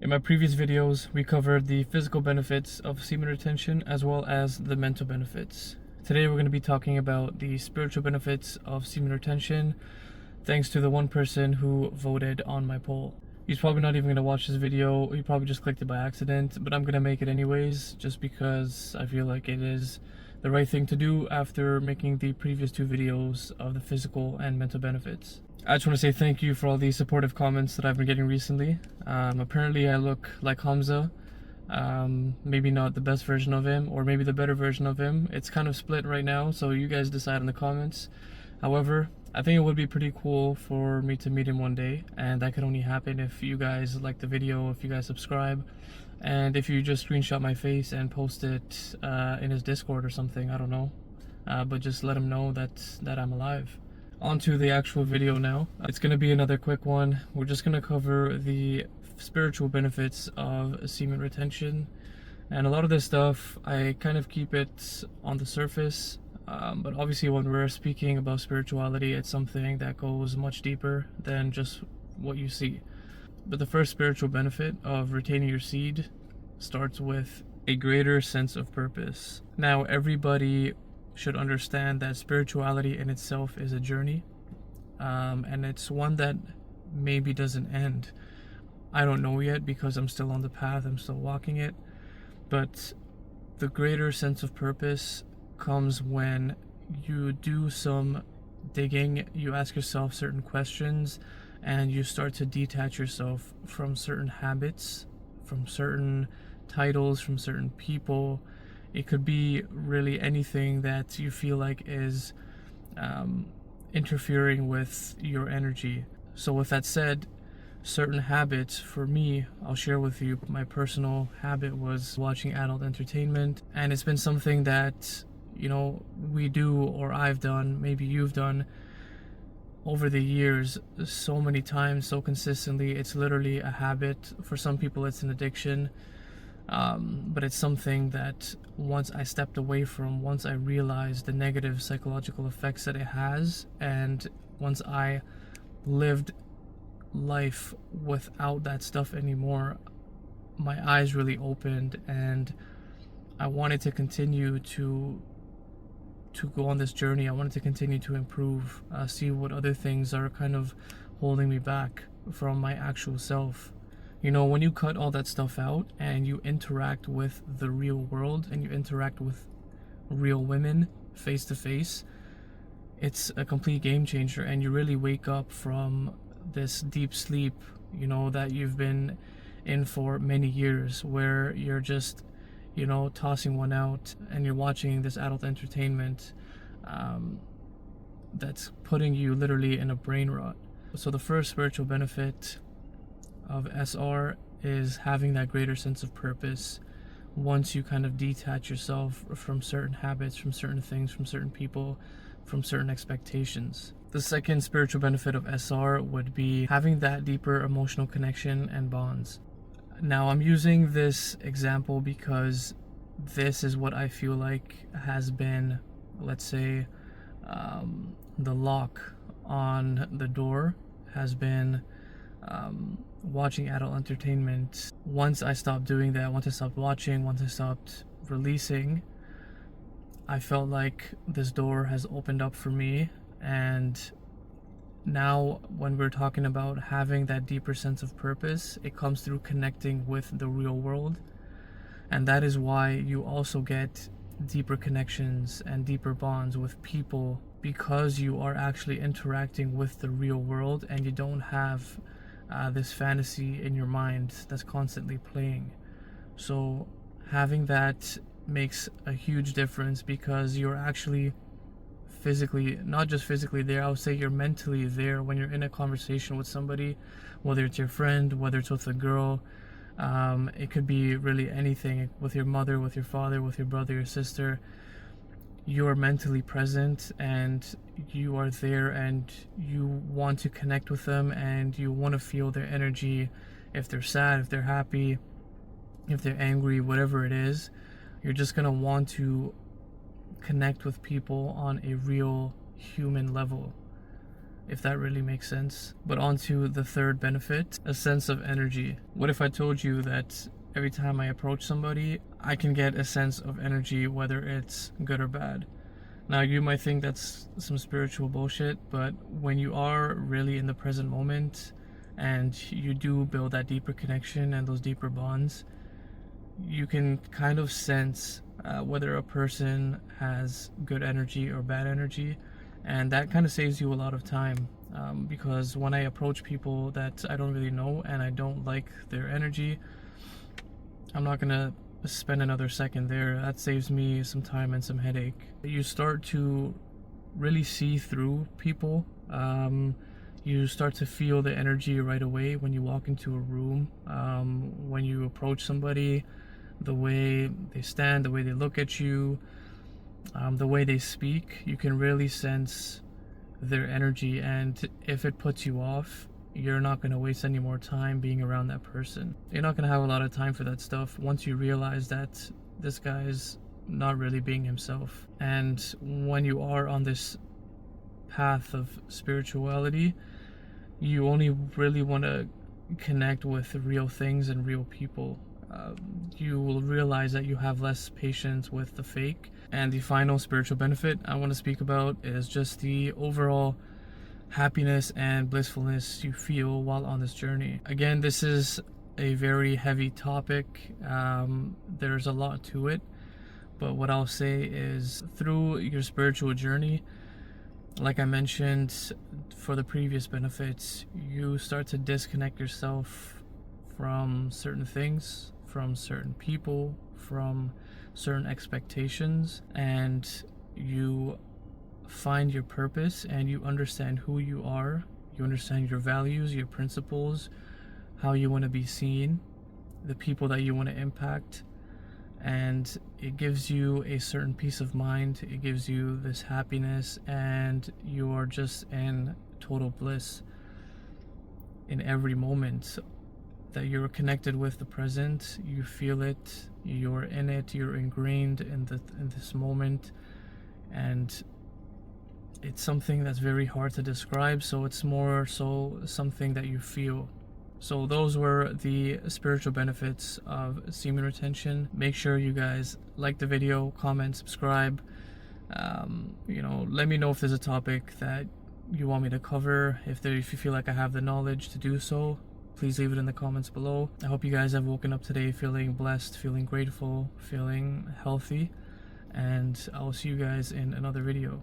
In my previous videos, we covered the physical benefits of semen retention as well as the mental benefits. Today we're going to be talking about the spiritual benefits of semen retention, thanks to the one person who voted on my poll. He's probably not even going to watch this video, he probably just clicked it by accident, but I'm going to make it anyways, just because I feel like it is the right thing to do after making the previous two videos of the physical and mental benefits. I just want to say thank you for all the supportive comments that I've been getting recently. Apparently I look like Hamza. Maybe not the best version of him, or maybe the better version of him. It's kind of split right now, so you guys decide in the comments. However, I think it would be pretty cool for me to meet him one day, and that could only happen if you guys like the video, if you guys subscribe, and if you just screenshot my face and post it in his Discord or something. I don't know, but just let him know that I'm alive. On to the actual video now. It's going to be another quick one. We're just going to cover the spiritual benefits of semen retention, and a lot of this stuff I kind of keep it on the surface, but obviously when we're speaking about spirituality, it's something that goes much deeper than just what you see. But the first spiritual benefit of retaining your seed starts with a greater sense of purpose. Now, everybody should understand that spirituality in itself is a journey, and it's one that maybe doesn't end. I don't know yet, because I'm still on the path, I'm still walking it, but the greater sense of purpose comes when you do some digging, you ask yourself certain questions, and you start to detach yourself from certain habits, from certain titles, from certain people. It could be really anything that you feel like is interfering with your energy. So with that said, certain habits, for me, I'll share with you, my personal habit was watching adult entertainment, and it's been something that, you know, we do, or I've done, maybe you've done, over the years so many times, so consistently. It's literally a habit. For some people it's an addiction. But it's something that once I stepped away from, once I realized the negative psychological effects that it has, and once I lived life without that stuff anymore, my eyes really opened, and I wanted to continue to go on this journey. I wanted to continue to improve, see what other things are kind of holding me back from my actual self. You know, when you cut all that stuff out and you interact with the real world, and you interact with real women face to face, it's a complete game changer, and you really wake up from this deep sleep, you know, that you've been in for many years, where you're just, you know, tossing one out and you're watching this adult entertainment that's putting you literally in a brain rot. So the first spiritual benefit of SR is having that greater sense of purpose once you kind of detach yourself from certain habits, from certain things, from certain people, from certain expectations. The second spiritual benefit of SR would be having that deeper emotional connection and bonds. Now, I'm using this example because this is what I feel like has been, let's say, the lock on the door has been watching adult entertainment. Once I stopped doing that, once I stopped watching, once I stopped releasing, I felt like this door has opened up for me. And now when we're talking about having that deeper sense of purpose, it comes through connecting with the real world. And that is why you also get deeper connections and deeper bonds with people, because you are actually interacting with the real world, and you don't have this fantasy in your mind that's constantly playing. So having that makes a huge difference, because you're actually physically, not just physically there, I would say you're mentally there when you're in a conversation with somebody, whether it's your friend, whether it's with a girl, it could be really anything, with your mother, with your father, with your brother, your sister. You are mentally present, and you are there, and you want to connect with them, and you want to feel their energy. If they're sad, if they're happy, if they're angry, whatever it is, you're just gonna want to connect with people on a real human level. if that really makes sense. But on to the third benefit, a sense of energy. What if I told you that every time I approach somebody, I can get a sense of energy, whether it's good or bad? Now, you might think that's some spiritual bullshit, but when you are really in the present moment and you do build that deeper connection and those deeper bonds, you can kind of sense whether a person has good energy or bad energy, and that kind of saves you a lot of time, because when I approach people that I don't really know and I don't like their energy, I'm not gonna spend another second there. That saves me some time and some headache. You start to really see through people. You start to feel the energy right away when you walk into a room, when you approach somebody, the way they stand, the way they look at you, the way they speak. You can really sense their energy, and if it puts you off, you're not going to waste any more time being around that person. You're not going to have a lot of time for that stuff once you realize that this guy's not really being himself. And when you are on this path of spirituality, you only really want to connect with real things and real people. You will realize that you have less patience with the fake. And the final spiritual benefit I want to speak about is just the overall happiness and blissfulness you feel while on this journey. Again, this is a very heavy topic. There's a lot to it, but what I'll say is, through your spiritual journey, like I mentioned for the previous benefits, you start to disconnect yourself from certain things, from certain people, from certain expectations, and you find your purpose and you understand who you are. You understand your values, your principles, how you want to be seen, the people that you want to impact, and it gives you a certain peace of mind. It gives you this happiness, and you are just in total bliss in every moment that you're connected with the present. You feel it, you're in it, you're ingrained in this moment, and it's something that's very hard to describe, so it's more so something that you feel. So those were the spiritual benefits of semen retention. Make sure you guys like the video, comment, subscribe. Let me know if there's a topic that you want me to cover. If you feel like I have the knowledge to do so, please leave it in the comments below. I hope you guys have woken up today feeling blessed, feeling grateful, feeling healthy, and I'll see you guys in another video.